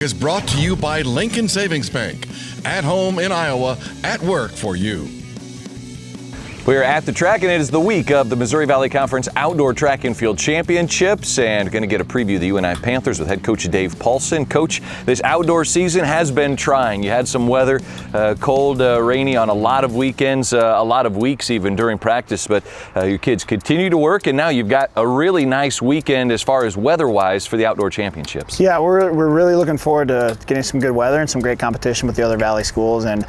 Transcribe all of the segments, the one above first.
Is brought to you by Lincoln Savings Bank. At home in Iowa, at work for you. We're at the track, and it is the week of the Missouri Valley Conference Outdoor Track and Field Championships, and going to get a preview of the UNI Panthers with head coach Dave Paulsen. Coach, this outdoor season has been trying. You had some weather, cold, rainy on a lot of weekends, a lot of weeks even during practice, but your kids continue to work, and now you've got a really nice weekend as far as weather-wise for the outdoor championships. Yeah, we're really looking forward to getting some good weather and some great competition with the other Valley schools, and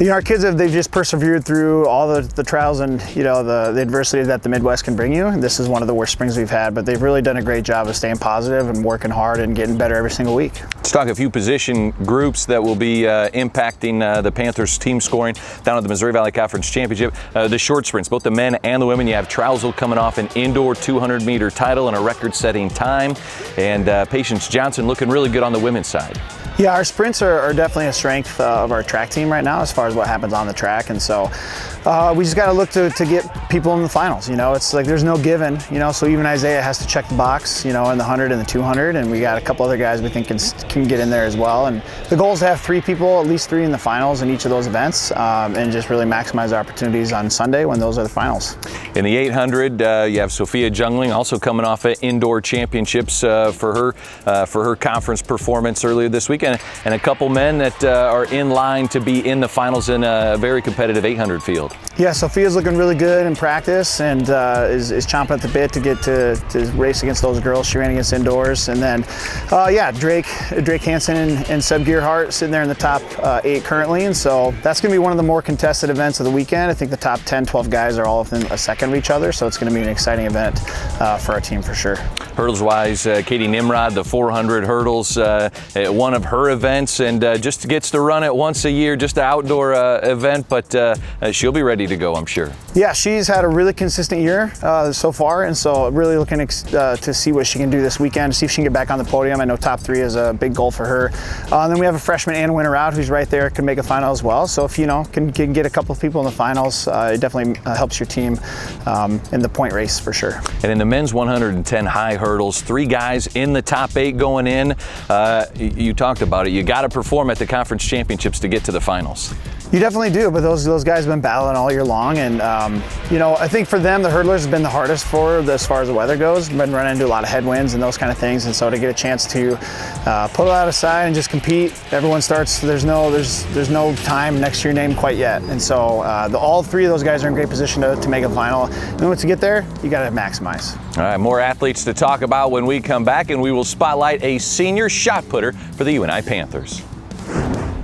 our kids they've just persevered through all the trials and the adversity that the Midwest can bring you. And this is one of the worst springs we've had, but they've really done a great job of staying positive and working hard and getting better every single week. Let's talk a few position groups that will be impacting the Panthers team scoring down at the Missouri Valley Conference Championship. The short sprints, both the men and the women. You have Trousel coming off an indoor 200-meter title and a record-setting time, and Patience Johnson looking really good on the women's side. Yeah, our sprints are definitely a strength of our track team right now as far as what happens on the track, and so we just got to look to get people in the finals. It's like there's no given. So even Isaiah has to check the box. In the 100 and the 200, and we got a couple other guys we think can get in there as well. And the goal is to have three people, at least three in the finals in each of those events, and just really maximize our opportunities on Sunday when those are the finals. In the 800, you have Sophia Jungling also coming off of indoor championships for her conference performance earlier this week. And a couple men that are in line to be in the finals in a very competitive 800 field. Yeah, Sophia's looking really good in practice and is chomping at the bit to get to race against those girls she ran against indoors. And then, Drake Hansen and Seb Gearhart sitting there in the top 8 currently. And so that's going to be one of the more contested events of the weekend. I think the top 10, 12 guys are all within a second of each other. So it's going to be an exciting event for our team for sure. Hurdles-wise, Katie Nimrod, the 400 hurdles, one of her events, and just gets to run it once a year, just an outdoor event, but she'll be ready to go, I'm sure. Yeah, she's had a really consistent year so far, and so really looking to see what she can do this weekend, see if she can get back on the podium. I know top 3 is a big goal for her. And then we have a freshman Anna Winter out who's right there, can make a final as well. So if can get a couple of people in the finals, it definitely helps your team in the point race for sure. And in the men's 110 high hurdles, 3 guys in the top 8 going in. You talked about it. You got to perform at the conference championships to get to the finals. You definitely do, but those guys have been battling all year long, and I think for them the hurdlers has been the hardest as far as the weather goes. Been running into a lot of headwinds and those kind of things, and so to get a chance to pull that aside and just compete, everyone starts. There's no time next to your name quite yet, and so all 3 of those guys are in great position to make a final. And once you get there, you got to maximize. All right, more athletes to talk about when we come back, and we will spotlight a senior shot putter for the UNI Panthers.